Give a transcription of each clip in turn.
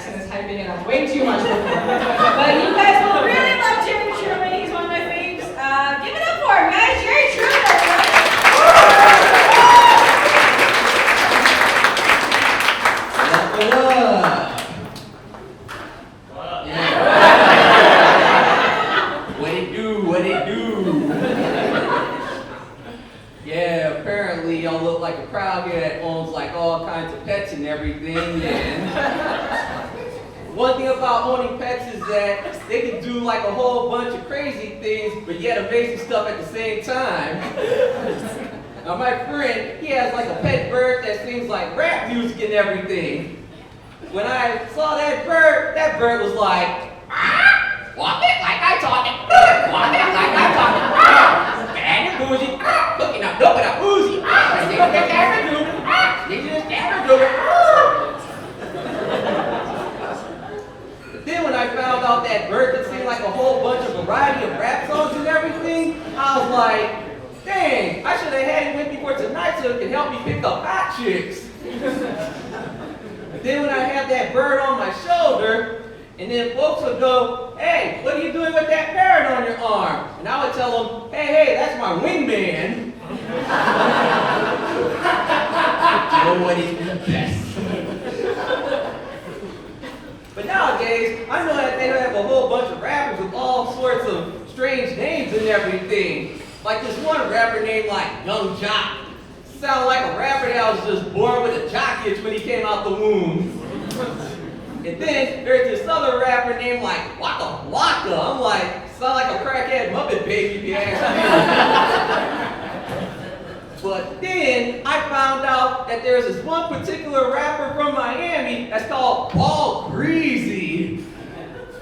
Jackson is hyping it up way too much. But you guys will really love Jerry Truman. He's one of my faves. Give it up for him, guys. Jerry Truman. What it do? Yeah, apparently y'all look like a crowd here that owns like all kinds of pets and everything. And one thing about owning pets is that they can do like a whole bunch of crazy things, but yet amazing stuff at the same time. Now my friend, he has like a pet bird that sings like rap music and everything. When I saw that bird was like, walk it like I talk it, walk it like I talk it, bad and bougie, cooking up dope and up oozy, they just never do it, they just never do it. But then when I found out that bird could sing like a whole bunch of variety of rap songs and everything, I was like, dang, I should have had him with me for tonight so it could help me pick up hot chicks. Then when I have that bird on my shoulder, and then folks would go, hey, what are you doing with that parrot on your arm? And I would tell them, hey, that's my wingman. Nobody's the best. But nowadays, I know that they have a whole bunch of rappers with all sorts of strange names and everything. Like this one rapper named like Young Jock. Sounded like a rapper that was just born with a jock itch when he came out the womb. And then there's this other rapper named like Waka Waka. I'm like, sound like a crackhead Muppet baby if you ask me. But then I found out that there's this one particular rapper from Miami that's called Ball Greasy.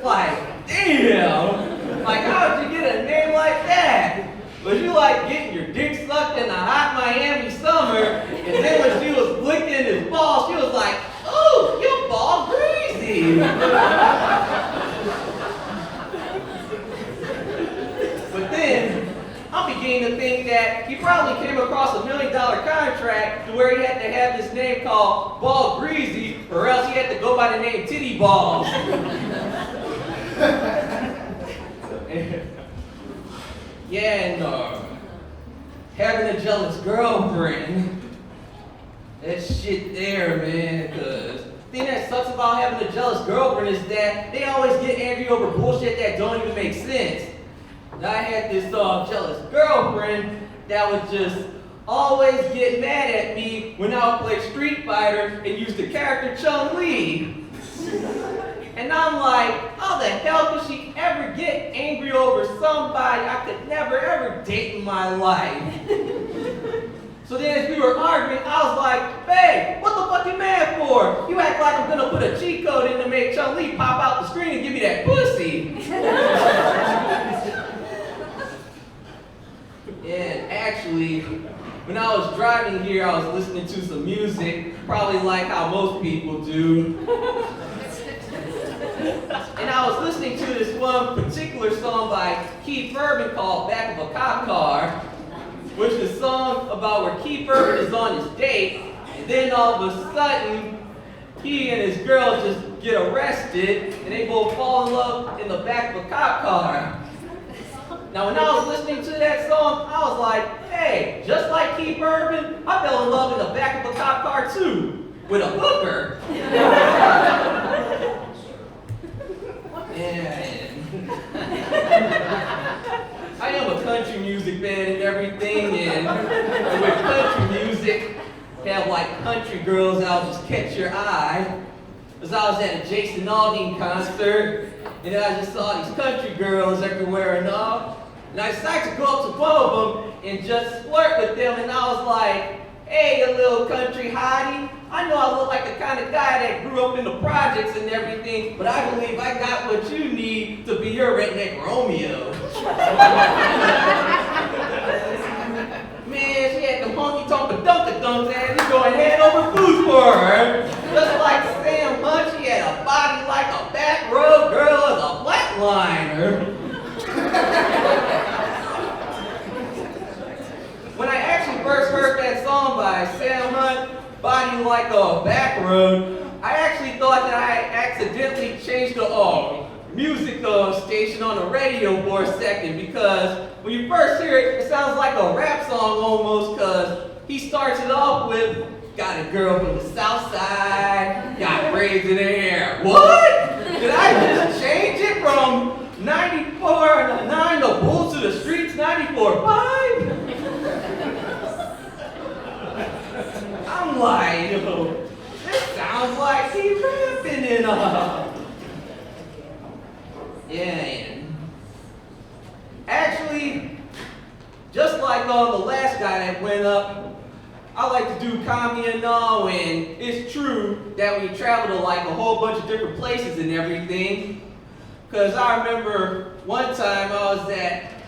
Like, damn. Like, how did you get a name like that? Was you like getting your dick sucked in a hot Miami summer, and then when she was licking his balls, she was like, ooh, your ball greasy. But then, I'm beginning to think that he probably came across $1 million contract to where he had to have this name called Ball Greasy, or else he had to go by the name Titty Balls. Yeah, and having a jealous girlfriend, that shit there, man, because the thing that sucks about having a jealous girlfriend is that they always get angry over bullshit that don't even make sense. And I had this jealous girlfriend that would just always get mad at me when I would play Street Fighter and use the character Chun-Li. And I'm like, how the hell could she ever get angry over somebody I could never ever date in my life? So then as we were arguing, I was like, babe, what the fuck you mad for? You act like I'm gonna put a cheat code in to make Chun-Li pop out the screen and give me that pussy. And actually, when I was driving here, I was listening to some music, probably like how most people do. And I was listening to this one particular song by Keith Urban called Back of a Cop Car, which is a song about where Keith Urban is on his date, and then all of a sudden, he and his girl just get arrested, and they both fall in love in the back of a cop car. Now, when I was listening to that song, I was like, hey, just like Keith Urban, I fell in love in the back of a cop car too, with a hooker. And I am a country music fan and everything, and with country music, have like country girls that'll just catch your eye. Because I was at a Jason Aldean concert, and I just saw these country girls everywhere and all. And I decided to go up to one of them and just flirt with them, and I was like, hey, you little country hottie. I know I look like the kind of guy that grew up in the projects and everything, but I believe I got what you need to be your redneck Romeo. Man, she had the honky-tonk dunks and he going head over food for her. Just like Sam Hunt, she had a body like a back road girl as a flatliner. When I actually first heard that song by Sam Hunt, Body Like a Back Road, I actually thought that I had accidentally changed the music station on the radio for a second because when you first hear it, it sounds like a rap song almost because he starts it off with, got a girl from the south side, got braids in her hair. What? Did I just change it from 94.9 to Bull to the Streets 94.5? I'm like, yo, this sounds like he's rapping and yeah, and actually, just like the last guy that went up, I like to do comedy and all, and it's true that we travel to like a whole bunch of different places and everything. Cause I remember one time I was at,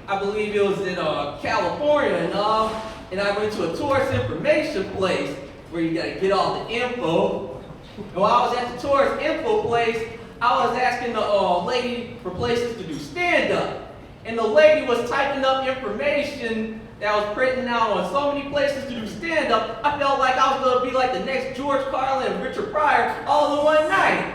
I believe it was in California and all, and I went to a tourist information place where you gotta get all the info. And while I was at the tourist info place, I was asking the lady for places to do stand-up. And the lady was typing up information that was printing out on so many places to do stand-up, I felt like I was gonna be like the next George Carlin and Richard Pryor all in one night.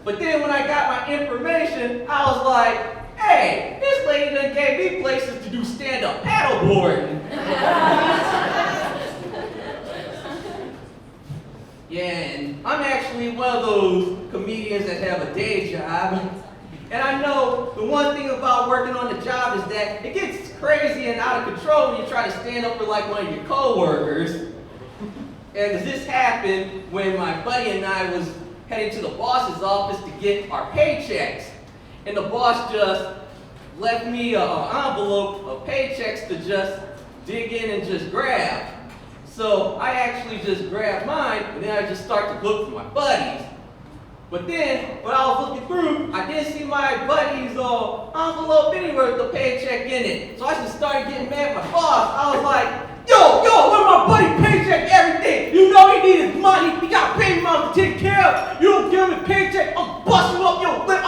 But then when I got my information, I was like, hey, this lady done gave me places to do stand-up paddleboarding. Yeah, and I'm actually one of those comedians that have a day job. And I know the one thing about working on the job is that it gets crazy and out of control when you try to stand up for like one of your coworkers. And this happened when my buddy and I was heading to the boss's office to get our paychecks. And the boss just left me an envelope of paychecks to just dig in and just grab. So I actually just grabbed mine, and then I just start to look for my buddies. But then, when I was looking through, I didn't see my buddy's envelope anywhere with the paycheck in it. So I just started getting mad at my boss. I was like, yo, where my buddy paycheck everything? You know he needed money. He got pay mom to take care of. You don't give him a paycheck, I'm busting up your lip.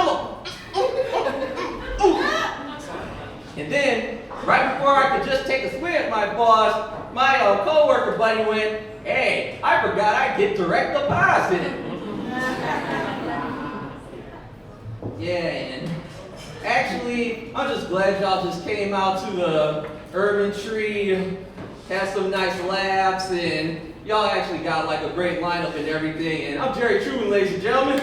And then, right before I could just take a swing at my boss, my coworker buddy went, hey, I forgot I get direct deposit. Yeah, and actually, I'm just glad y'all just came out to the Urban Tree, had some nice laughs, and y'all actually got like a great lineup and everything. And I'm Jerry Truman, ladies and gentlemen.